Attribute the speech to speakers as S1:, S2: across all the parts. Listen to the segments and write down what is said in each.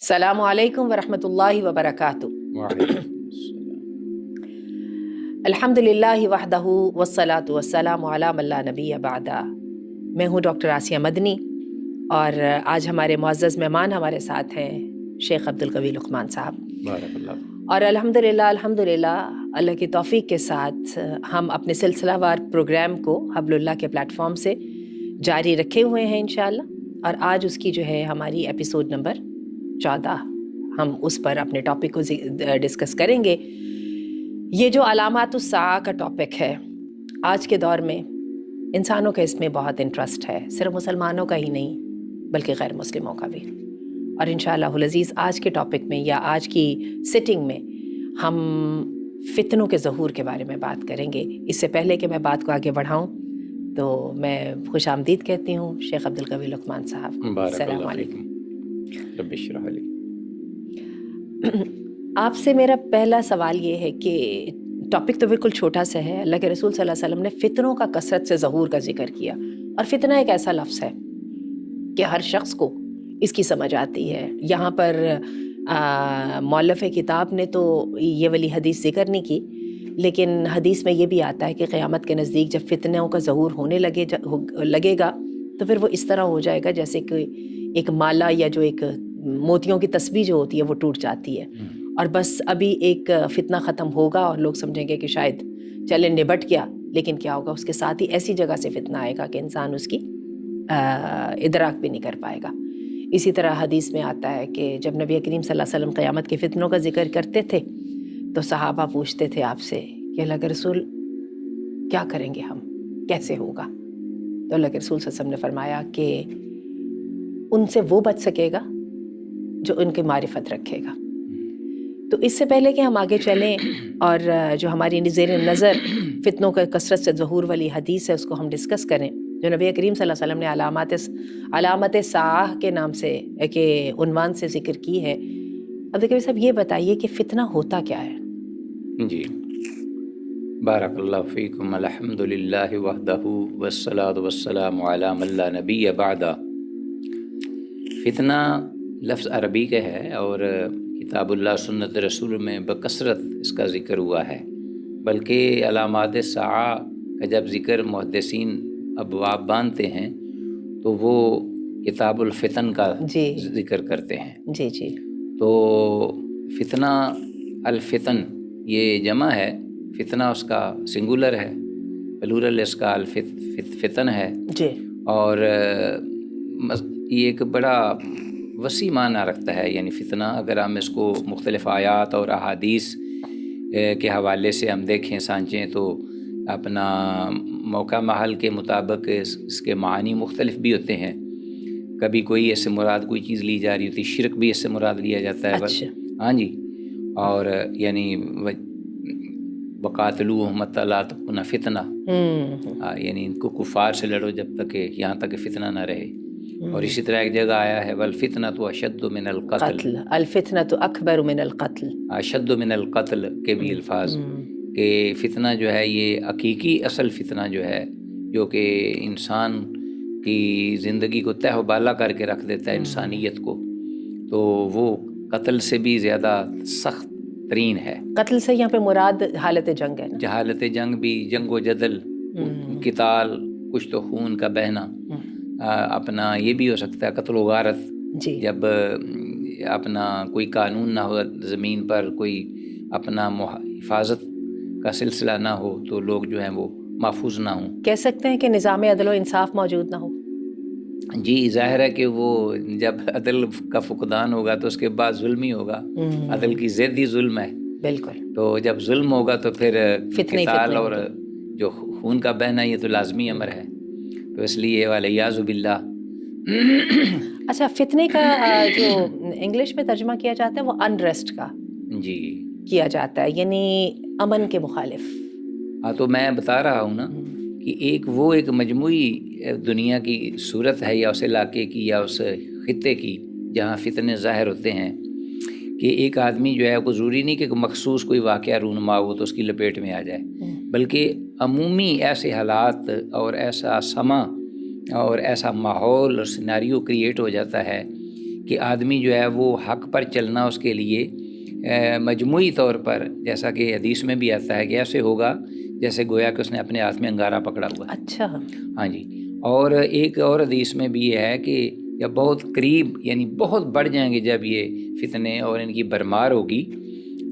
S1: السلام علیکم ورحمۃ اللہ وبرکاتہ۔
S2: وعلیکم السلام۔
S1: الحمد للہ وحدہ والصلاۃ والسلام علی من لا نبی بعدہ۔ میں ہوں ڈاکٹر آسیہ مدنی، اور آج ہمارے معزز مہمان ہمارے ساتھ ہیں شیخ عبدالقوی لقمان صاحب۔
S2: بارک اللہ۔
S1: اور الحمد للہ اللہ کی توفیق کے ساتھ ہم اپنے سلسلہ وار پروگرام کو حبل اللہ کے پلیٹ فارم سے جاری رکھے ہوئے ہیں انشاءاللہ، اور آج اس کی جو ہے ہماری ایپیسوڈ نمبر 14، ہم اس پر اپنے ٹاپک کو ڈسکس کریں گے۔ یہ جو علامات الساعہ کا ٹاپک ہے، آج کے دور میں انسانوں کا اس میں بہت انٹرسٹ ہے، صرف مسلمانوں کا ہی نہیں بلکہ غیر مسلموں کا بھی۔ اور انشاءاللہ العزیز آج کے ٹاپک میں یا آج کی سٹنگ میں ہم فتنوں کے ظہور کے بارے میں بات کریں گے۔ اس سے پہلے کہ میں بات کو آگے بڑھاؤں تو میں خوش آمدید کہتی ہوں شیخ عبدالقوی لقمان صاحب۔ السلام علیکم۔
S2: رب اشرح لی۔
S1: آپ سے میرا پہلا سوال یہ ہے کہ ٹاپک تو بالکل چھوٹا سا ہے، اللہ کے رسول صلی اللہ علیہ وسلم نے فتنوں کا کثرت سے ظہور کا ذکر کیا، اور فتنہ ایک ایسا لفظ ہے کہ ہر شخص کو اس کی سمجھ آتی ہے۔ یہاں پر مؤلف کتاب نے تو یہ والی حدیث ذکر نہیں کی، لیکن حدیث میں یہ بھی آتا ہے کہ قیامت کے نزدیک جب فتنوں کا ظہور ہونے لگے گا تو پھر وہ اس طرح ہو جائے گا جیسے کہ ایک مالا یا جو ایک موتیوں کی تسبیح جو ہوتی ہے وہ ٹوٹ جاتی ہے، اور بس ابھی ایک فتنہ ختم ہوگا اور لوگ سمجھیں گے کہ شاید چلے نبٹ گیا، لیکن کیا ہوگا اس کے ساتھ ہی ایسی جگہ سے فتنہ آئے گا کہ انسان اس کی ادراک بھی نہیں کر پائے گا۔ اسی طرح حدیث میں آتا ہے کہ جب نبی کریم صلی اللہ علیہ وسلم قیامت کے فتنوں کا ذکر کرتے تھے تو صحابہ پوچھتے تھے آپ سے کہ اللہ کے رسول کیا کریں گے ہم، کیسے ہوگا؟ تو اللہ کے رسول صلی اللہ علیہ وسلم نے فرمایا کہ ان سے وہ بچ سکے گا جو ان کی معرفت رکھے گا۔ تو اس سے پہلے کہ ہم آگے چلیں اور جو ہماری زیر نظر فتنوں کا کثرت سے ظہور والی حدیث ہے اس کو ہم ڈسکس کریں، جو نبی کریم صلی اللہ علیہ وسلم نے علامت ساعہ کے نام سے کے عنوان سے ذکر کی ہے۔ اب دیکھیں صاحب یہ بتائیے کہ فتنہ ہوتا کیا ہے؟
S2: جی، بارک اللہ فیکم۔ الحمد للہ وحدہ والصلاۃ والسلام علی من لا نبی بعدہ۔ فتنہ لفظ عربی کا ہے اور کتاب اللہ سنت رسول میں بکثرت اس کا ذکر ہوا ہے، بلکہ علامات ساعہ کا جب ذکر محدثین ابواب باندھتے ہیں تو وہ کتاب الفتن کا ذکر کرتے ہیں۔
S1: جی جی۔
S2: تو فتنہ الفتن یہ جمع ہے، فتنہ اس کا سنگولر ہے، پلورل اس کا فتن ہے
S1: جی، اور
S2: یہ ایک بڑا وسیع معنی رکھتا ہے۔ یعنی فتنہ اگر ہم اس کو مختلف آیات اور احادیث کے حوالے سے ہم دیکھیں سانچیں تو اپنا موقع محل کے مطابق اس کے معنی مختلف بھی ہوتے ہیں۔ کبھی کوئی اس سے مراد کوئی چیز لی جا رہی ہوتی، شرک بھی اس سے مراد لیا جاتا ہے۔
S1: اچھا،
S2: ہاں جی، اور یعنی وقاتلوہم حتی لا تکون فتنہ، یعنی ان کو کفار سے لڑو جب تک کہ یہاں تک کہ فتنہ نہ رہے۔ اور اسی طرح ایک جگہ آیا ہے والفتنۃ اشد من القتل،
S1: الفتنۃ اکبر من القتل،
S2: اشد من القتل کے بھی الفاظ، کہ فتنہ جو ہے یہ حقیقی اصل فتنہ جو ہے، جو کہ انسان کی زندگی کو تہ و بالا کر کے رکھ دیتا ہے، انسانیت کو، تو وہ قتل سے بھی زیادہ سخت ترین ہے۔
S1: قتل سے یہاں پہ مراد حالت جنگ ہے نا؟
S2: حالت جنگ بھی، جنگ و جدل، قتال، کچھ تو خون کا بہنا، اپنا یہ بھی ہو سکتا ہے قتل و غارت،
S1: جی،
S2: جب اپنا کوئی قانون نہ ہو زمین پر، کوئی اپنا حفاظت کا سلسلہ نہ ہو تو لوگ جو ہیں وہ محفوظ نہ ہوں۔
S1: کہہ سکتے ہیں کہ نظام عدل و انصاف موجود نہ ہو۔
S2: جی، ظاہر ہے کہ وہ جب عدل کا فقدان ہوگا تو اس کے بعد ظلم ہی ہوگا، عدل کی ضد ہی ظلم ہے۔
S1: بالکل،
S2: تو جب ظلم ہوگا تو پھر قتال اور
S1: ہوگی،
S2: جو خون کا بہنا یہ تو لازمی امر ہے، تو اس لیے والیاذ باللہ۔
S1: اچھا، فتنے کا جو انگلش میں ترجمہ کیا جاتا ہے وہ انریسٹ کا
S2: جی
S1: کیا جاتا ہے، یعنی امن کے مخالف۔
S2: ہاں، تو میں بتا رہا ہوں نا کہ ایک مجموعی دنیا کی صورت ہے، یا اس علاقے کی یا اس خطے کی جہاں فتنے ظاہر ہوتے ہیں، کہ ایک آدمی جو ہے کوئی ضروری نہیں کہ مخصوص کوئی واقعہ رونما ہو تو اس کی لپیٹ میں آ جائے، بلکہ عمومی ایسے حالات اور ایسا سما اور ایسا ماحول اور سیناریو کریٹ ہو جاتا ہے کہ آدمی جو ہے وہ حق پر چلنا اس کے لیے مجموعی طور پر، جیسا کہ حدیث میں بھی آتا ہے کہ ایسے ہوگا جیسے گویا کہ اس نے اپنے ہاتھ میں انگارہ پکڑا ہوا ہے۔
S1: اچھا،
S2: ہاں جی۔ اور ایک اور حدیث میں بھی یہ ہے کہ جب بہت قریب یعنی بہت بڑھ جائیں گے جب یہ فتنے اور ان کی بھرمار ہوگی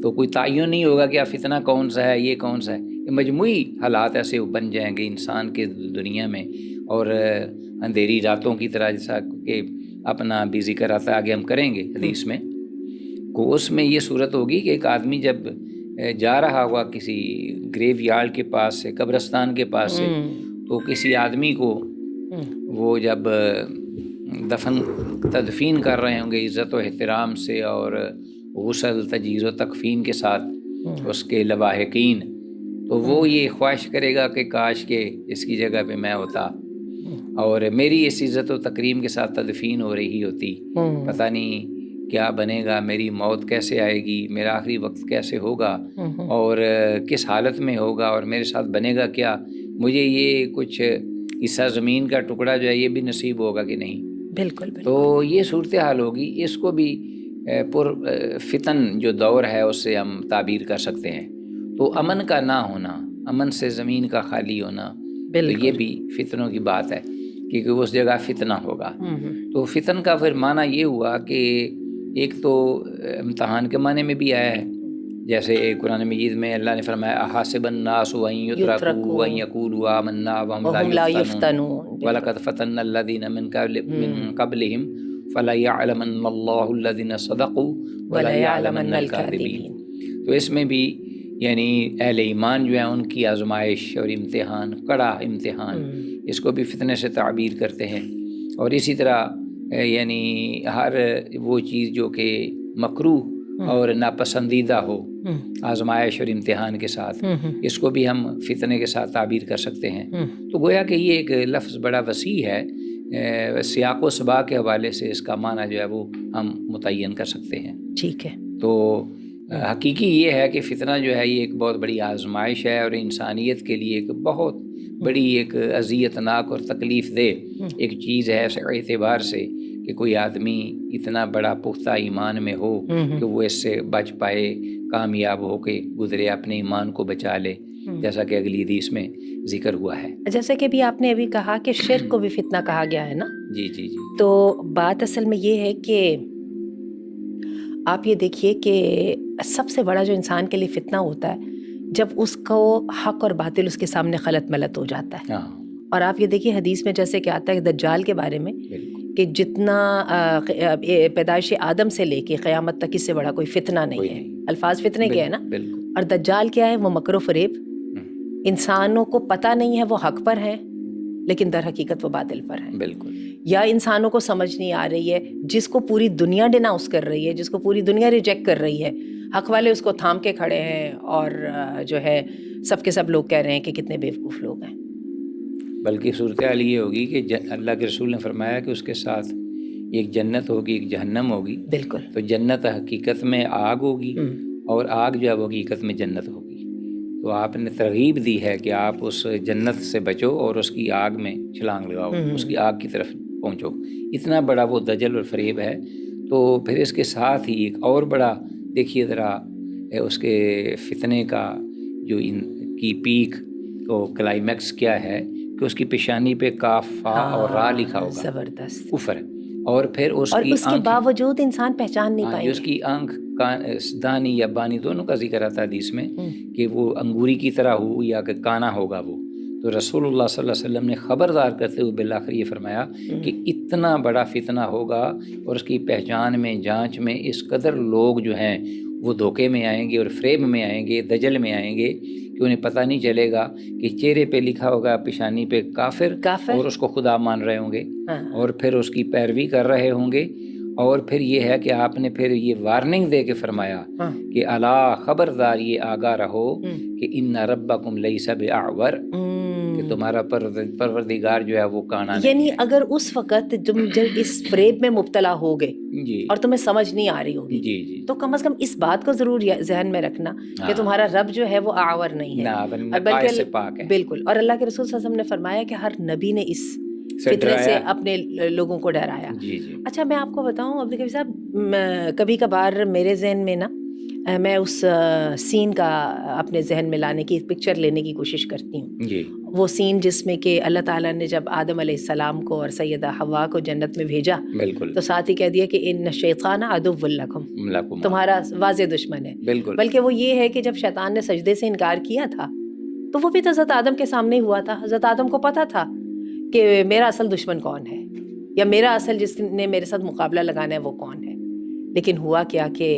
S2: تو کوئی تعین نہیں ہوگا کہ فتنہ کون سا ہے، یہ کون سا ہے، یہ مجموعی حالات ایسے بن جائیں گے انسان کے دنیا میں، اور اندھیری راتوں کی طرح، جیسا کہ اپنا بھی ذکر آتا ہے آگے ہم کریں گے حدیث میں، کو اس میں یہ صورت ہوگی کہ ایک آدمی جب جا رہا ہوا کسی گریو یارڈ کے پاس سے، قبرستان کے پاس سے، تو کسی آدمی کو وہ جب تدفین کر رہے ہوں گے عزت و احترام سے اور غسل، تجہیز و تکفین کے ساتھ اس کے لواحقین، تو وہ یہ خواہش کرے گا کہ کاش کہ اس کی جگہ پہ میں ہوتا اور میری اس عزت و تکریم کے ساتھ تدفین ہو رہی ہوتی، پتہ نہیں کیا بنے گا، میری موت کیسے آئے گی، میرا آخری وقت کیسے ہوگا اور کس حالت میں ہوگا اور میرے ساتھ بنے گا کیا، مجھے یہ کچھ حصہ زمین کا ٹکڑا جو ہے یہ بھی نصیب ہوگا کہ نہیں۔
S1: بالکل۔
S2: تو یہ صورتحال ہوگی، اس کو بھی پر فتن جو دور ہے اس سے ہم تعبیر کر سکتے ہیں۔ تو امن کا نہ ہونا، امن سے زمین کا خالی ہونا، تو یہ بھی فتنوں کی بات ہے، کیونکہ اس جگہ فتنہ ہوگا۔ تو فتن کا پھر معنی یہ ہوا کہ ایک تو امتحان کے معنی میں بھی آیا ہے، جیسے قرآن مجید میں اللہ نے فرمایا احاسب الناس ان یترکوا وان یقولوا آمنا وهم لا یفتنون ولقد فتنا الذین من قبلهم فلیعلمن اللہ الذین صدقوا ولیعلمن الکاذبین۔ تو اس میں بھی یعنی اہل ایمان جو ہیں ان کی آزمائش اور امتحان، کڑا امتحان، اس کو بھی فتنے سے تعبیر کرتے ہیں۔ اور اسی طرح یعنی ہر وہ چیز جو کہ مکروہ اور ناپسندیدہ ہو آزمائش اور امتحان کے ساتھ، اس کو بھی ہم فتنے کے ساتھ تعبیر کر سکتے ہیں۔ تو گویا کہ یہ ایک لفظ بڑا وسیع ہے، سیاق و سباق کے حوالے سے اس کا معنی جو ہے وہ ہم متعین کر سکتے ہیں۔
S1: ٹھیک ہے۔
S2: تو حقیقی یہ ہے کہ فتنہ جو ہے یہ ایک بہت بڑی آزمائش ہے اور انسانیت کے لیے ایک بہت بڑی ایک اذیت ناک اور تکلیف دہ ایک چیز ہے اس اعتبار سے کہ کوئی آدمی اتنا بڑا پختہ ایمان میں ہو کہ وہ اس سے بچ پائے، کامیاب ہو کے گزرے، اپنے ایمان کو بچا لے، جیسا کہ اگلی حدیث میں ذکر ہوا ہے۔
S1: جیسے کہ بھی آپ نے ابھی کہا کہ شرک کو بھی فتنہ کہا گیا ہے نا؟
S2: جی جی جی۔
S1: تو بات اصل میں یہ ہے کہ آپ یہ دیکھیے کہ سب سے بڑا جو انسان کے لیے فتنہ ہوتا ہے جب اس کو حق اور باطل اس کے سامنے خلط ملط ہو جاتا ہے۔ اور آپ یہ دیکھیے حدیث میں جیسے کہ آتا ہے دجال کے بارے میں کہ جتنا پیدائش آدم سے لے کے قیامت تک اس سے بڑا کوئی فتنہ نہیں ہے۔ الفاظ فتنے کے ہے نا، اور دجال کیا ہے؟ وہ مکر و فریب، انسانوں کو پتہ نہیں ہے وہ حق پر ہیں لیکن در حقیقت وہ باطل پر ہیں۔
S2: بالکل۔ یا
S1: انسانوں کو سمجھ نہیں آ رہی ہے، جس کو پوری دنیا ڈیناؤنس کر رہی ہے، جس کو پوری دنیا ریجیکٹ کر رہی ہے، حق والے اس کو تھام کے کھڑے ہیں اور جو ہے سب کے سب لوگ کہہ رہے ہیں کہ کتنے بیوقوف لوگ ہیں۔
S2: بلکہ صورتحال یہ ہوگی کہ اللہ کے رسول نے فرمایا کہ اس کے ساتھ ایک جنت ہوگی، ایک جہنم ہوگی۔
S1: بالکل۔
S2: تو جنت حقیقت میں آگ ہوگی اور آگ جو ہے وہ حقیقت میں جنت ہوگی۔ تو آپ نے ترغیب دی ہے کہ آپ اس جنت سے بچو اور اس کی آگ میں چھلانگ لگاؤ، اس کی آگ کی طرف پہنچو۔ اتنا بڑا وہ دجل اور فریب ہے۔ تو پھر اس کے ساتھ ہی ایک اور بڑا دیکھیے ذرا اس کے فتنے کا جو ان کی پیک تو کلائمیکس کیا ہے کہ اس کی پیشانی پہ کاف فا اور را لکھا ہوگا،
S1: زبردست
S2: کفر۔ اور پھر اس
S1: کے باوجود انسان پہچان نہیں پائے،
S2: اس کی آنکھ دانی یا بانی دونوں کا ذکر آتا ہے حدیث میں کہ وہ انگوری کی طرح ہو یا کہ کانا ہوگا وہ۔ تو رسول اللہ صلی اللہ علیہ وسلم نے خبردار کرتے ہوئے بالآخر یہ فرمایا کہ اتنا بڑا فتنہ ہوگا اور اس کی پہچان میں، جانچ میں اس قدر لوگ جو ہیں وہ دھوکے میں آئیں گے اور فریب میں آئیں گے، دجل میں آئیں گے کہ انہیں پتہ نہیں چلے گا کہ چہرے پہ لکھا ہوگا پیشانی پہ کافر اور اس کو خدا مان رہے ہوں گے اور پھر اس کی پیروی کر رہے ہوں گے۔ اور پھر یہ ہے کہ آپ نے پھر یہ وارننگ دے کے فرمایا کہ الا خبردار، یہ آگاہ رہو کہ ان ربکم لیس باعور، کہ تمہارا پروردگار جو ہے وہ کانا نہیں۔
S1: یعنی اگر اس وقت تم جب اس فریب میں مبتلا ہوگے اور تمہیں سمجھ نہیں آ رہی ہوگی تو کم از کم اس بات کو ضرور ذہن میں رکھنا کہ تمہارا رب جو ہے وہ اعور نہیں ہے،
S2: بلکہ
S1: بالکل۔ اور اللہ کے رسول صلی اللہ علیہ وسلم نے فرمایا کہ ہر نبی نے اس فتنے سے اپنے لوگوں کو ڈرایا.
S2: جی جی.
S1: اچھا میں آپ کو بتاؤں عبدالکبیر صاحب، کبھی کبھار میرے ذہن میں نا میں اس سین کا اپنے ذہن میں لانے کی، پکچر لینے کی کوشش کرتی ہوں.
S2: جی.
S1: وہ سین جس میں کہ اللہ تعالیٰ نے جب آدم علیہ السلام کو اور سیدہ حوا کو جنت میں بھیجا،
S2: بالکل،
S1: تو ساتھ ہی کہہ دیا کہ ان الشیطان عدو لکم، تمہارا واضح دشمن ہے.
S2: بالکل.
S1: بلکہ وہ یہ ہے کہ جب شیطان نے سجدے سے انکار کیا تھا تو وہ بھی تو حضرت آدم کے سامنے ہوا تھا. حضرت آدم کو پتا تھا کہ میرا اصل دشمن کون ہے، یا میرا اصل جس نے میرے ساتھ مقابلہ لگانا ہے وہ کون ہے. لیکن ہوا کیا کہ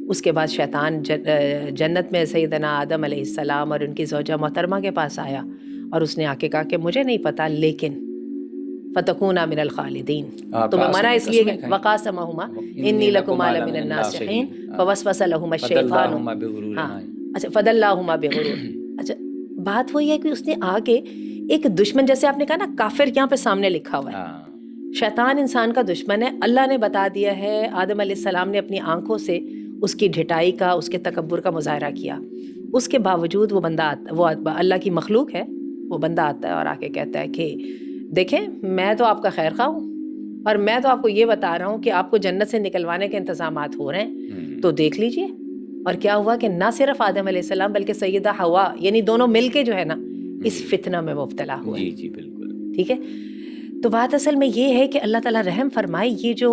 S1: اس کے بعد شیطان جنت میں سیدنا آدم علیہ السلام اور ان کی زوجہ محترمہ کے پاس آیا اور اس نے آ کے کہا کہ مجھے نہیں پتا، لیکن فتکونا من الخالدین، تمہیں منع اس لیے کہ وقاسمہما انی لکما لمن الناصحین فوسوس لہما الشیطان. ہاں اچھا، فدلاہما بغرور. اچھا بات وہی ہے کہ اس نے آگے ایک دشمن، جیسے آپ نے کہا نا کافر یہاں پہ سامنے لکھا ہوا ہے، شیطان انسان کا دشمن ہے. اللہ نے بتا دیا ہے، آدم علیہ السلام نے اپنی آنکھوں سے اس کی ڈھٹائی کا، اس کے تکبر کا مظاہرہ کیا. اس کے باوجود وہ بندہ وہ اللہ کی مخلوق ہے، وہ بندہ آتا ہے اور آ کے کہتا ہے کہ دیکھیں میں تو آپ کا خیر خواہ ہوں، اور میں تو آپ کو یہ بتا رہا ہوں کہ آپ کو جنت سے نکلوانے کے انتظامات ہو رہے ہیں، تو دیکھ لیجئے. اور کیا ہوا کہ نہ صرف آدم علیہ السلام بلکہ سیدہ حوا، یعنی دونوں مل کے جو ہے نا اس فتنہ میں مبتلا ہوئے.
S2: جی جی بالکل.
S1: ٹھیک ہے. تو بات اصل میں یہ ہے کہ اللہ تعالیٰ رحم فرمائے، یہ جو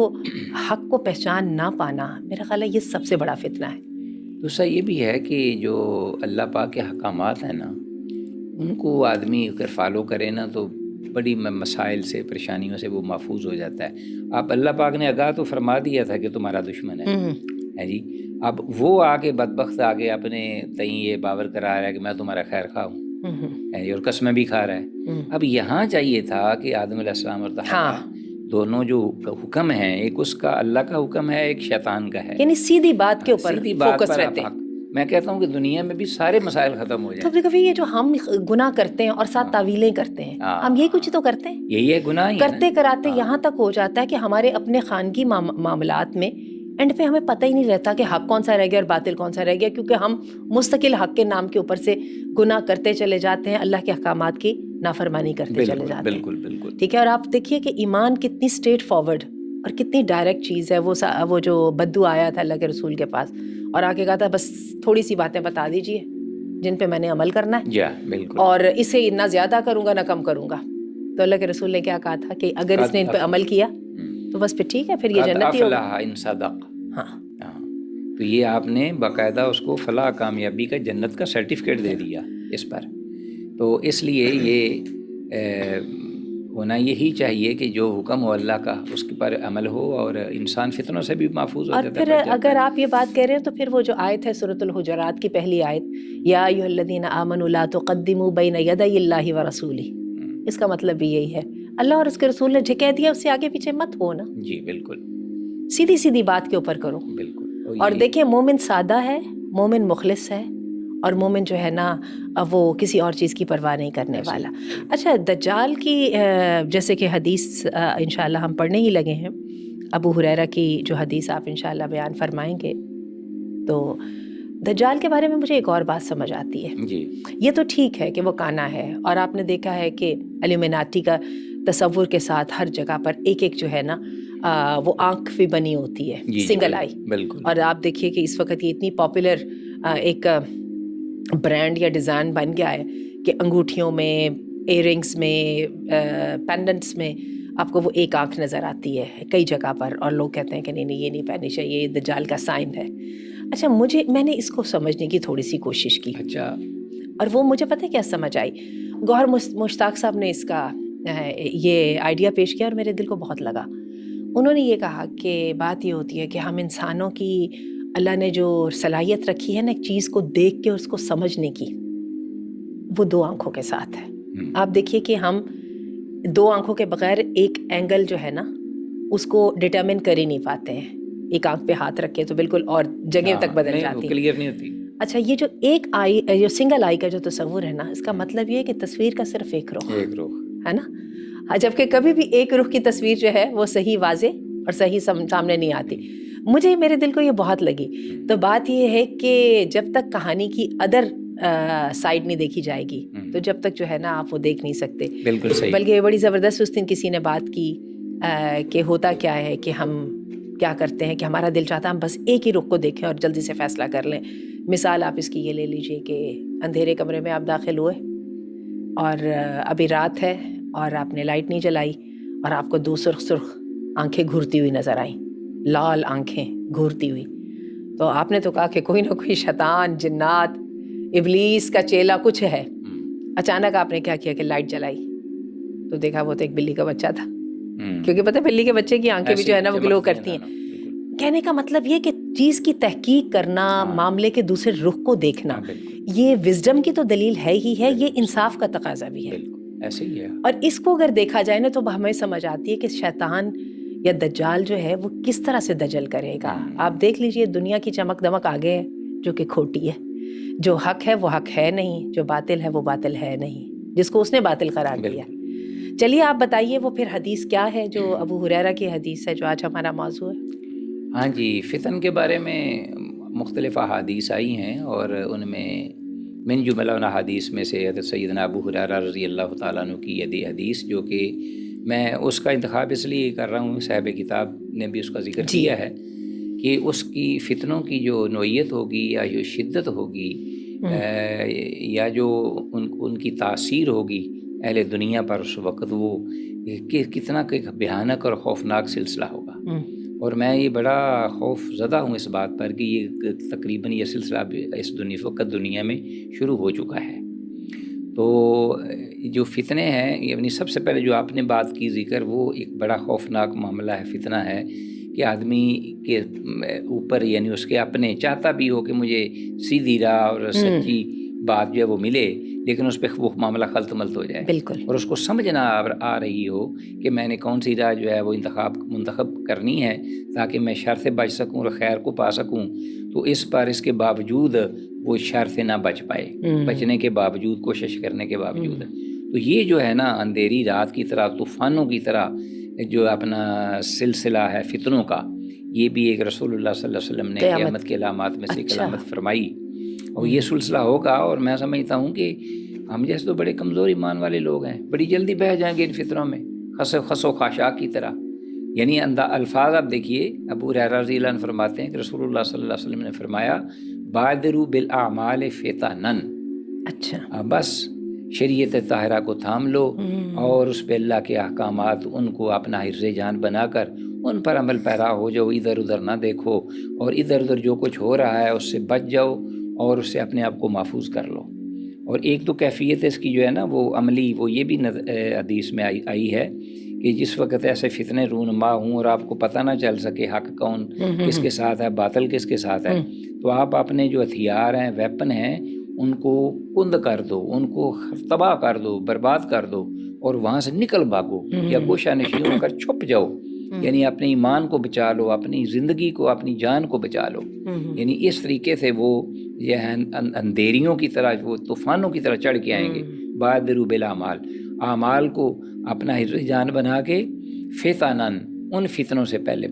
S1: حق کو پہچان نہ پانا، میرا خیال ہے یہ سب سے بڑا فتنہ ہے.
S2: دوسرا یہ بھی ہے کہ جو اللہ پاک کے حکامات ہیں نا، ان کو آدمی اگر فالو کرے نا تو بڑی مسائل سے، پریشانیوں سے وہ محفوظ ہو جاتا ہے. اب اللہ پاک نے آگاہ تو فرما دیا تھا کہ تمہارا دشمن ہے جی. اب وہ آگے بدبخت آگے اپنے تئیں یہ باور کرا رہا ہے کہ میں تمہارا خیر خواہ ہوں، اور قسمیں بھی کھا رہا ہے. اب یہاں چاہیے تھا کہ آدم علیہ السلام اور حوا دونوں جو حکم ہیں، ایک اس کا اللہ کا حکم ہے، ایک شیطان کا ہے،
S1: یعنی سیدھی بات کے اوپر فوکس رہتے.
S2: میں کہتا ہوں کہ دنیا میں بھی سارے مسائل ختم ہو جائیں.
S1: کبھی کبھی یہ جو ہم گناہ کرتے ہیں اور ساتھ تعویلیں کرتے ہیں، ہم یہ کچھ تو کرتے ہیں،
S2: یہی ہے گناہ ہی
S1: کرتے کراتے یہاں تک ہو جاتا ہے کہ ہمارے اپنے خانگی معاملات میں اینڈ پہ ہمیں پتہ ہی نہیں رہتا کہ حق کون سا رہ گیا اور باطل کون سا رہ گیا، کیونکہ ہم مستقل حق کے نام کے اوپر سے گناہ کرتے چلے جاتے ہیں، اللہ کے احکامات کی نافرمانی کرتے چلے جاتے ہیں.
S2: بالکل بالکل.
S1: ٹھیک ہے. اور آپ دیکھیے کہ ایمان کتنی اسٹریٹ فارورڈ اور کتنی ڈائریکٹ چیز ہے. وہ جو بدو آیا تھا اللہ کے رسول کے پاس اور آ کے کہا تھا بس تھوڑی سی باتیں بتا دیجیے جن پہ میں نے عمل کرنا ہے،
S2: بالکل، اور
S1: اسے نہ زیادہ کروں گا نہ کم کروں گا. تو اللہ کے رسول نے کیا کہا تھا کہ اگر اس نے ان پہ عمل کیا تو بس پھر ٹھیک ہے، پھر یہ جنتی ہوگا.
S2: ان صدق.
S1: ہاں
S2: تو یہ آپ نے باقاعدہ اس کو فلاح کامیابی کا جنت کا سرٹیفکیٹ دے دیا اس پر. تو اس لیے یہ ہونا یہی چاہیے کہ جو حکم ہو اللہ کا اس کے پر عمل ہو، اور انسان فتنوں سے بھی محفوظ ہو جاتا ہے.
S1: اور پھر اگر آپ یہ بات کہہ رہے ہیں تو پھر وہ جو آیت ہے سورۃ الحجرات کی پہلی آیت، یا ایھا الذین آمنوا لا تقدموا بین یدی اللہ ورسولہ، اس کا مطلب بھی یہی ہے اللہ اور اس کے رسول نے جو کہہ دیا اس سے آگے پیچھے مت ہو نا.
S2: جی بالکل،
S1: سیدھی سیدھی بات کے اوپر کرو.
S2: بالکل.
S1: اور دیکھیں مومن سادہ ہے، مومن مخلص ہے، اور مومن جو ہے نا وہ کسی اور چیز کی پرواہ نہیں کرنے والا. اچھا دجال کی جیسے کہ حدیث انشاءاللہ ہم پڑھنے ہی لگے ہیں، ابو ہریرہ کی جو حدیث آپ انشاءاللہ بیان فرمائیں گے، تو دجال کے بارے میں مجھے ایک اور بات سمجھ آتی ہے.
S2: جی.
S1: یہ تو ٹھیک ہے کہ وہ کانا ہے، اور آپ نے دیکھا ہے کہ ایلومیناٹی کا تصور کے ساتھ ہر جگہ پر ایک ایک جو ہے نا وہ آنکھ بھی بنی ہوتی ہے، سنگل آئی.
S2: بالکل. اور
S1: آپ دیکھیے کہ اس وقت یہ اتنی پاپولر ایک برانڈ یا ڈیزائن بن گیا ہے کہ انگوٹھیوں میں، ایئر رنگس میں، پینڈنٹس میں آپ کو وہ ایک آنکھ نظر آتی ہے کئی جگہ پر، اور لوگ کہتے ہیں کہ نہیں یہ نہیں پہننی چاہیے، یہ دجال کا سائن ہے. اچھا میں نے اس کو سمجھنے کی تھوڑی سی کوشش کی.
S2: اچھا.
S1: اور وہ مجھے پتہ ہے کیا سمجھ آئی. گوہر مشتاق صاحب نے اس کا یہ آئیڈیا پیش کیا اور میرے دل کو بہت لگا. انہوں نے یہ کہا کہ بات یہ ہوتی ہے کہ ہم انسانوں کی اللہ نے جو صلاحیت رکھی ہے نا ایک چیز کو دیکھ کے اس کو سمجھنے کی، وہ دو آنکھوں کے ساتھ ہے. آپ دیکھیے کہ ہم دو آنکھوں کے بغیر ایک اینگل جو ہے نا اس کو ڈٹرمن کر ہی نہیں پاتے ہیں. ایک آنکھ پہ ہاتھ رکھے تو بالکل اور جگہ تک بدل جاتی ہے،
S2: کلیئر نہیں ہوتی.
S1: اچھا یہ جو ایک آئی، جو سنگل آئی کا جو تصور ہے نا، اس کا مطلب یہ ہے کہ تصویر کا صرف ایک رخ ہے نا، جبکہ کبھی بھی ایک رخ کی تصویر جو ہے وہ صحیح واضح اور صحیح سامنے نہیں آتی. میرے دل کو یہ بہت لگی. تو بات یہ ہے کہ جب تک کہانی کی ادر سائڈ نہیں دیکھی جائے گی، تو جب تک جو ہے نا آپ وہ دیکھ نہیں سکتے.
S2: بالکل صحیح.
S1: بلکہ بڑی زبردست اس دن کسی نے بات کی کہ ہوتا کیا ہے کہ ہم کیا کرتے ہیں کہ ہمارا دل چاہتا ہے ہم بس ایک ہی رخ کو دیکھیں اور جلدی سے فیصلہ کر لیں. مثال آپ اس کی یہ لے لیجئے کہ اندھیرے کمرے میں آپ داخل ہوئے اور ابھی رات ہے اور آپ نے لائٹ نہیں جلائی اور آپ کو دو سرخ سرخ آنکھیں گھورتی ہوئی نظر آئیں، لال آنکھیں گھورتی ہوئی. تو آپ نے تو کہا کہ کوئی نہ کوئی شیطان، جنات، ابلیس کا چیلا کچھ ہے. اچانک آپ نے کیا کیا کہ لائٹ جلائی تو دیکھا وہ تو ایک بلی کا بچہ تھا، کیونکہ پتہ ہے بلی کے بچے کی آنکھیں بھی جو ہے نا وہ گلو کرتی ہیں. کہنے کا مطلب یہ کہ چیز کی تحقیق کرنا، معاملے کے دوسرے رخ کو دیکھنا، یہ وزڈم کی تو دلیل ہے ہی ہے، یہ انصاف کا تقاضا بھی ہے.
S2: ایسے ہی ہے.
S1: اور اس کو اگر دیکھا جائے نا تو ہمیں سمجھ آتی ہے کہ شیطان یا دجال جو ہے وہ کس طرح سے دجل کرے گا. آپ دیکھ لیجئے دنیا کی چمک دمک آگے ہے جو کہ کھوٹی ہے. جو حق ہے وہ حق ہے نہیں، جو باطل ہے وہ باطل ہے نہیں، جس کو اس نے باطل قرار دیا. چلیے آپ بتائیے وہ پھر حدیث کیا ہے جو ابو ہریرہ کی حدیث ہے جو آج ہمارا موضوع ہے.
S2: ہاں جی، فتن کے بارے میں مختلف احادیث آئی ہیں اور ان میں من جملہ ان احادیث میں سے حضرت سیدنا ابو ہریرہ رضی اللہ تعالیٰ عنہ کی یہ حدیث، جو کہ میں اس کا انتخاب اس لیے کر رہا ہوں، صاحب کتاب نے بھی اس کا ذکر کیا ہے کہ اس کی فتنوں کی جو نوعیت ہوگی یا جو شدت ہوگی یا جو ان کی تاثیر ہوگی اہل دنیا پر اس وقت، وہ کتنا بھیانک اور خوفناک سلسلہ ہوگا. اور میں یہ بڑا خوف زدہ ہوں اس بات پر کہ یہ تقریباً یہ سلسلہ اس وقت دنیا میں شروع ہو چکا ہے. تو جو فتنے ہیں، یعنی سب سے پہلے جو آپ نے بات کی ذکر، وہ ایک بڑا خوفناک معاملہ ہے، فتنہ ہے کہ آدمی کے اوپر یعنی اس کے اپنے چاہتا بھی ہو کہ مجھے سیدھی راہ اور سچی بات جو ہے وہ ملے، لیکن اس پہ وہ معاملہ خلط ملط ہو جائے.
S1: بالکل.
S2: اور اس کو سمجھ نہ آ رہی ہو کہ میں نے کون سی راہ جو ہے وہ منتخب کرنی ہے تاکہ میں شر سے بچ سکوں اور خیر کو پا سکوں. تو اس پر اس کے باوجود وہ شر سے نہ بچ پائے، بچنے کے باوجود، کوشش کرنے کے باوجود. تو یہ جو ہے نا اندھیری رات کی طرح، طوفانوں کی طرح جو اپنا سلسلہ ہے فتنوں کا، یہ بھی ایک رسول اللہ صلی اللہ علیہ وسلم نے قیامت کے علامات میں سے ایک علامت فرمائی. اور یہ سلسلہ ہوگا، اور میں سمجھتا ہوں کہ ہم جیسے تو بڑے کمزور ایمان والے لوگ ہیں، بڑی جلدی بہہ جائیں گے ان فتنوں میں، خس و خاشاک کی طرح. یعنی الفاظ آپ دیکھیے، ابو ہریرہ رضی اللہ عنہ فرماتے ہیں کہ رسول اللہ صلی اللہ علیہ وسلم نے فرمایا بادروا بالاعمال فتنن. اچھا، بس شریعت طاہرہ کو تھام لو اور اس پہ اللہ کے احکامات، ان کو اپنا حرز جان بنا کر ان پر عمل پیرا ہو جاؤ، ادھر ادھر نہ دیکھو، اور ادھر ادھر جو کچھ ہو رہا ہے اس سے بچ جاؤ اور اس سے اپنے آپ کو محفوظ کر لو. اور ایک تو کیفیت اس کی جو ہے نا وہ عملی، وہ یہ بھی حدیث میں آئی ہے کہ جس وقت ایسے فتنے رونما ہوں اور آپ کو پتہ نہ چل سکے حق کون کس کے ساتھ ہے، باطل کس کے ساتھ ہے، تو آپ اپنے جو ہتھیار ہیں، ویپن ہیں، ان کو کند کر دو، ان کو تباہ کر دو، برباد کر دو، اور وہاں سے نکل بھاگو یا گوشہ نشین ہو کر چھپ جاؤ. یعنی اپنے ایمان کو بچا لو، اپنی زندگی کو، اپنی جان کو بچا لو. یعنی اس طریقے سے وہ یہ اندھیریوں کی طرح، وہ طوفانوں کی طرح چڑھ کے آئیں گے. بادروا بالاعمال، اعمال کو اپنا حفظ جان بنا کے، فتنن، ان فتنوں سے پہلے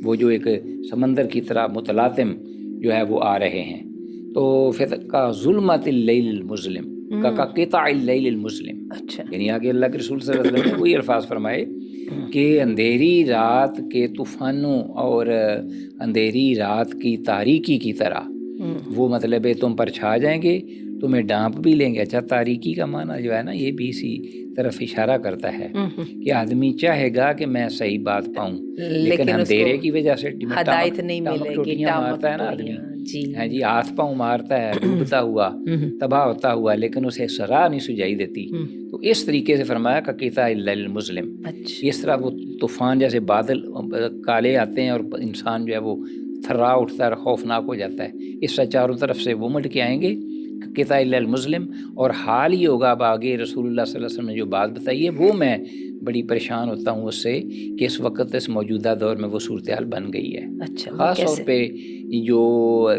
S2: وہ جو ایک سمندر کی طرح متلاطم جو ہے وہ آ رہے ہیں. تو کا ظلمت اللیل المظلم کا قطع اللیل المظلم. اچھا، یعنی آگے اللہ کے رسول صلی اللہ علیہ وسلم نے وہی الفاظ فرمائے کہ اندھیری رات کے طوفانوں اور اندھیری رات کی تاریکی کی طرح وہ مطلب ہے تم پر چھا جائیں گے، تمہیں ڈانپ بھی لیں گے. اچھا، تاریکی کا معنی جو ہے نا یہ بھی اسی طرف اشارہ کرتا ہے کہ آدمی چاہے گا کہ میں صحیح بات پاؤں، لیکن اندھیرے کی وجہ سے
S1: ہدایت نہیں ملے گی،
S2: مارتا ہے نا آدمی. ہاں جی، ہاتھ پاؤں مارتا ہے ڈوبتا ہوا، تباہ ہوتا ہوا، لیکن اسے راہ نہیں سجائی دیتی. تو اس طریقے سے فرمایا کہ قطع اللیل المظلم. اس طرح وہ طوفان جیسے بادل کالے آتے ہیں اور انسان جو ہے وہ تھرا اٹھتا ہے، خوفناک ہو جاتا ہے. اس سے چاروں طرف سے وہ مٹ کے آئیں گے قطع اللیل المظلم. اور حال یہ ہوگا، اب آگے رسول اللہ صلی اللہ علیہ وسلم نے جو بات بتائی ہے وہ میں بڑی پریشان ہوتا ہوں اس سے کہ اس وقت اس موجودہ دور میں وہ صورتحال بن گئی ہے.
S1: اچھا،
S2: خاص طور پہ جو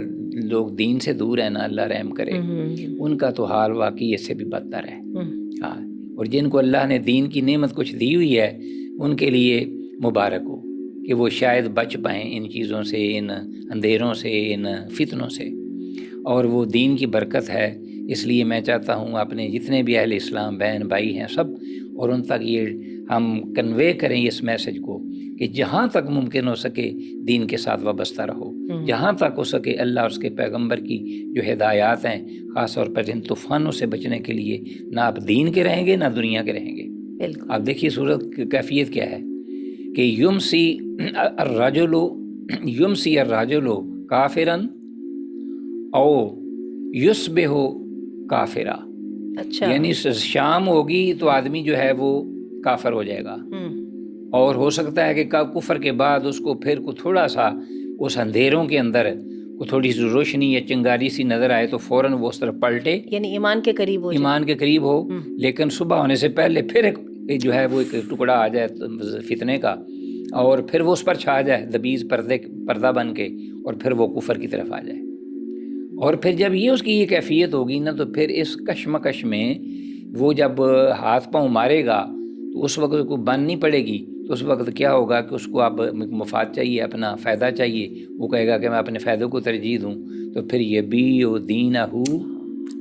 S2: لوگ دین سے دور ہیں نا، اللہ رحم کرے، ان کا تو حال واقعی اس سے بھی بدتر ہے. ہاں، اور جن کو اللہ نے دین کی نعمت کچھ دی ہوئی ہے ان کے لیے مبارک ہو کہ وہ شاید بچ پائیں ان چیزوں سے، ان اندھیروں سے، ان فتنوں سے. اور وہ دین کی برکت ہے. اس لیے میں چاہتا ہوں اپنے جتنے بھی اہل اسلام بہن بھائی ہیں سب، اور ان تک یہ ہم کنوے کریں اس میسج کو کہ جہاں تک ممکن ہو سکے دین کے ساتھ وابستہ رہو، جہاں تک ہو سکے اللہ اور اس کے پیغمبر کی جو ہدایات ہیں، خاص طور پر ان طوفانوں سے بچنے کے لیے نہ آپ دین کے رہیں گے نہ دنیا کے رہیں گے. آپ دیکھیے صورت کی کیفیت کیا ہے کہ یمسی الرجل کافرا او یصبح کافرا.
S1: اچھا،
S2: یعنی شام ہوگی تو آدمی جو ہے وہ کافر ہو جائے گا، اور ہو سکتا ہے کہ کفر کے بعد اس کو پھر کو تھوڑا سا اس اندھیروں کے اندر کو تھوڑی سی روشنی یا چنگاری سی نظر آئے تو فوراً وہ اس طرف پلٹے،
S1: یعنی ایمان کے قریب ہو جائے.
S2: ایمان کے قریب ہو. لیکن صبح ہونے سے پہلے پھر ایک جو ہے وہ ایک ٹکڑا آ جائے فتنے کا، اور پھر وہ اس پر چھا جائے دبیز پردہ بن کے، اور پھر وہ کفر کی طرف آ جائے. اور پھر جب یہ اس کی یہ کیفیت ہوگی نا تو پھر اس کشمکش میں وہ جب ہاتھ پاؤں مارے گا تو اس وقت کو بند نہیں پڑے گی. تو اس وقت کیا ہوگا کہ اس کو اب مفاد چاہیے، اپنا فائدہ چاہیے. وہ کہے گا کہ میں اپنے فائدوں کو ترجیح دوں. تو پھر یہ بیع دینہ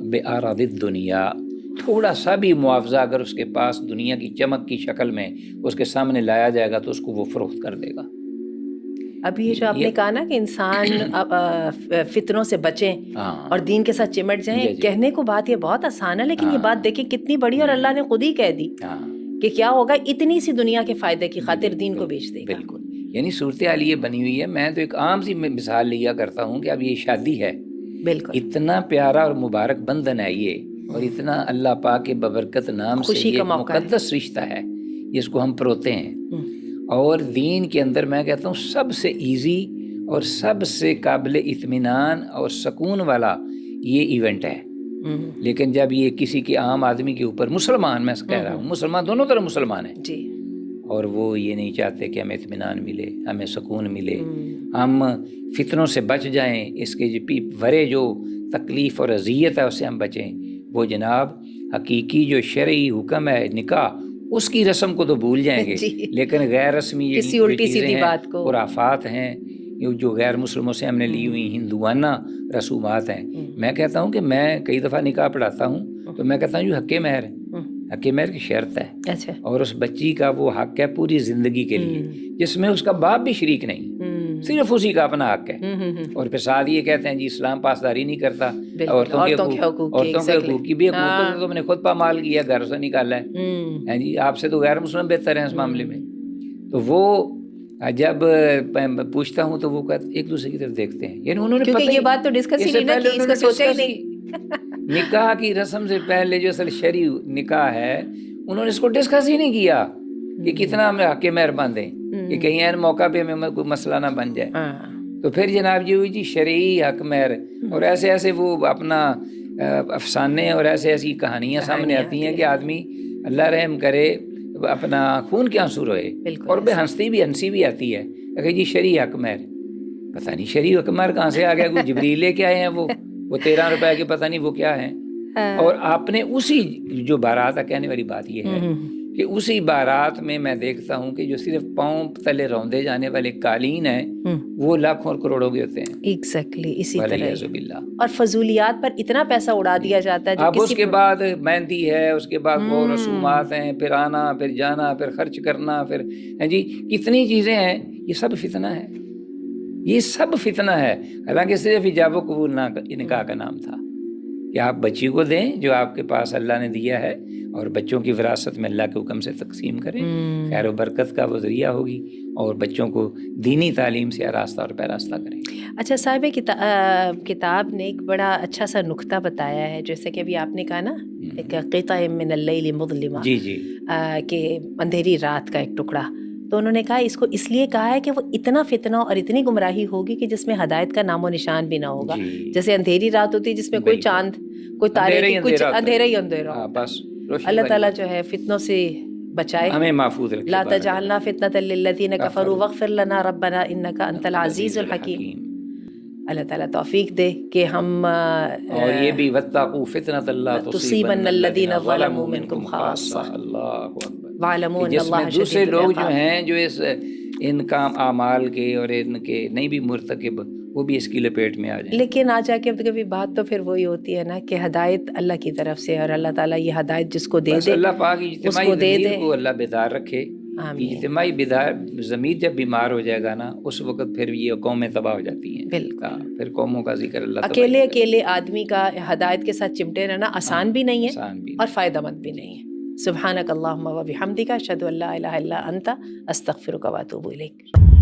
S2: بِعَرَضِ الدُّنْیَا، تھوڑا سا بھی معاوضہ اگر اس کے پاس دنیا کی چمک کی شکل میں اس کے سامنے لایا جائے گا تو اس کو وہ فروخت کر دے گا.
S1: اب یہ جو آپ نے کہا نا کہ انسان فتنوں سے بچیں اور دین کے ساتھ چمٹ جائیں، کہنے کو بات یہ بہت آسان ہے، لیکن یہ بات دیکھیں کتنی بڑی، اور اللہ نے خود ہی کہہ دی کہ کیا ہوگا، اتنی سی دنیا کے فائدے کی خاطر دین کو بیچ دے گا.
S2: بالکل. یعنی صورتحال یہ بنی ہوئی ہے. میں تو ایک عام سی مثال لیا کرتا ہوں کہ اب یہ شادی ہے،
S1: بالکل
S2: اتنا پیارا اور مبارک بندھن ہے یہ، اور اتنا اللہ پاک کے ببرکت نام سے یہ مقدس رشتہ ہے جس کو ہم پروتے ہیں. اور دین کے اندر میں کہتا ہوں سب سے ایزی اور سب سے قابل اطمینان اور سکون والا یہ ایونٹ ہے. لیکن جب یہ کسی کے عام آدمی کے اوپر، مسلمان میں کہہ رہا ہوں، مسلمان دونوں طرف مسلمان ہیں
S1: جی،
S2: اور وہ یہ نہیں چاہتے کہ ہمیں اطمینان ملے، ہمیں سکون ملے، ہم فتنوں سے بچ جائیں، اس کے ورے جو تکلیف اور اذیت ہے اس سے ہم بچیں. وہ جناب حقیقی جو شرعی حکم ہے نکاح، اس کی رسم کو تو بھول جائیں گے، لیکن غیر رسمی
S1: کسی الٹی سیدھی بات کو،
S2: خرافات ہیں جو غیر مسلموں سے ہم نے لی ہوئی ہندوانہ رسومات ہیں. میں کہتا ہوں کہ میں کئی دفعہ نکاح پڑھاتا ہوں تو میں کہتا ہوں جو حق مہر ہے، حق مہر کی شرط ہے.
S1: اچھا. اور
S2: اس بچی کا وہ حق ہے پوری زندگی کے لیے، جس میں اس کا باپ بھی شریک نہیں، صرف اسی کا اپنا حق ہے. اور پھر ساتھ یہ کہتے ہیں جی اسلام پاسداری نہیں کرتا، عورتوں کے حقوق کی بھی حقوق تو تم نے خود پامال کیا، گھر سے نکالا ہے جی، آپ سے تو غیر مسلم بہتر ہیں اس معاملے میں. تو وہ جب پوچھتا ہوں تو وہ ایک دوسرے کی طرف دیکھتے ہیں، یعنی انہوں نے
S1: کیونکہ یہ بات تو ڈسکس ہی نہیں کی، اس کو سوچا ہی نہیں.
S2: نکاح کی رسم سے پہلے جو اصل شرعی نکاح ہے انہوں نے اس کو ڈسکس ہی نہیں کیا کہ کتنا ہم حق مہر باندھیں کہ کہیں این موقع پہ ہمیں کوئی مسئلہ نہ بن جائے. تو پھر جناب جی ہوئی جی شرعی حق مہر، اور ایسے ایسے وہ اپنا افسانے اور ایسی کہانیاں سامنے آتی ہیں کہ آدمی اللہ رحم کرے اپنا خون کے آنسو روئے. اور ہنسی بھی آتی ہے کہ جی شرعی حق مہر، پتہ نہیں شرعی حق مہر کہاں سے آ گیا، کوئی جبریل لے کے آئے ہیں وہ 13 روپے کے پتہ نہیں وہ کیا ہیں. اور آپ نے اسی جو بارات ہے، کہنے والی بات یہ ہے کہ اسی بارات میں دیکھتا ہوں کہ جو صرف پاؤں تلے روندے جانے والے قالین ہیں وہ لاکھوں اور کروڑوں کے ہوتے ہیں.
S1: ایگزیکٹلی اسی طرح، اور فضولیات پر اتنا پیسہ اڑا دیا جاتا ہے.
S2: اب اس کے بعد مہندی ہے، اس کے بعد وہ رسومات ہیں، پھر آنا، پھر جانا، پھر خرچ کرنا، پھر جی کتنی چیزیں ہیں. یہ سب فتنہ ہے، یہ سب فتنہ ہے. حالانکہ صرف حجاب و قبول نکاح کا نام تھا کہ آپ بچی کو دیں جو آپ کے پاس اللہ نے دیا ہے، اور بچوں کی وراثت میں اللہ کے حکم سے تقسیم کریں، خیر و برکت کا وہ ذریعہ ہوگی، اور بچوں کو دینی تعلیم سے آراستہ اور پیراستہ کریں.
S1: اچھا صاحب، کتاب نے ایک بڑا اچھا سا نکتہ بتایا ہے، جیسے کہ ابھی آپ نے کہا نا ایک قطع من اللیل مظلمہ،
S2: جی
S1: کہ اندھیری رات کا ایک ٹکڑا. تو انہوں نے کہا اس کو اس لیے کہا ہے کہ وہ اتنا فتنہ اور اتنی گمراہی ہوگی کہ جس میں ہدایت کا نام و نشان بھی نہ ہوگا. جیسے اندھیری رات ہوتی ہے جس میں کوئی چاند، کوئی تارے کی، کچھ اندھیرا ہی اندھیرا.
S2: بس
S1: اللہ تعالیٰ جو ہے فتنوں سے بچائے،
S2: ہمیں محفوظ رکھے.
S1: لا تجعلنا فتنة للذین کفروا واغفر لنا ربنا انک انت العزیز الحکیم. اللہ تعالیٰ توفیق دے کہ ہم،
S2: اور یہ بھی واتقوا فتنة لا
S1: تصیبن الذین ظلموا منکم خاصہ، واعلموا ان اللہ شدید العقاب.
S2: دوسرے لوگ جو ہیں جو ان کام اعمال کے اور ان کے نہیں بھی مرتکب وہ بھی اس کی لپیٹ میں آ جائیں.
S1: لیکن آ جا کے کبھی بات تو پھر وہی ہوتی ہے نا کہ ہدایت اللہ کی طرف سے، اور اللہ تعالیٰ یہ ہدایت جس کو دے
S2: بس
S1: دے
S2: اللہ پاک
S1: اس
S2: اجتماعی
S1: کو دے
S2: ضمیر
S1: دے.
S2: کو اللہ بیدار رکھے.
S1: آمین.
S2: اجتماعی ضمیر جب بیمار ہو جائے گا نا، اس وقت پھر یہ قومیں تباہ ہو جاتی ہیں.
S1: بالکل.
S2: پھر قوموں کا ذکر اللہ
S1: اکیلے اکیلے آدمی کا ہدایت کے ساتھ چمٹے رہنا آسان بھی نہیں ہے
S2: آسان بھی
S1: اور فائدہ مند بھی نہیں ہے. سبحانک اللہم و بحمدک، اشہد ان لا الہ الا انت، استغفرک و اتوب الیک.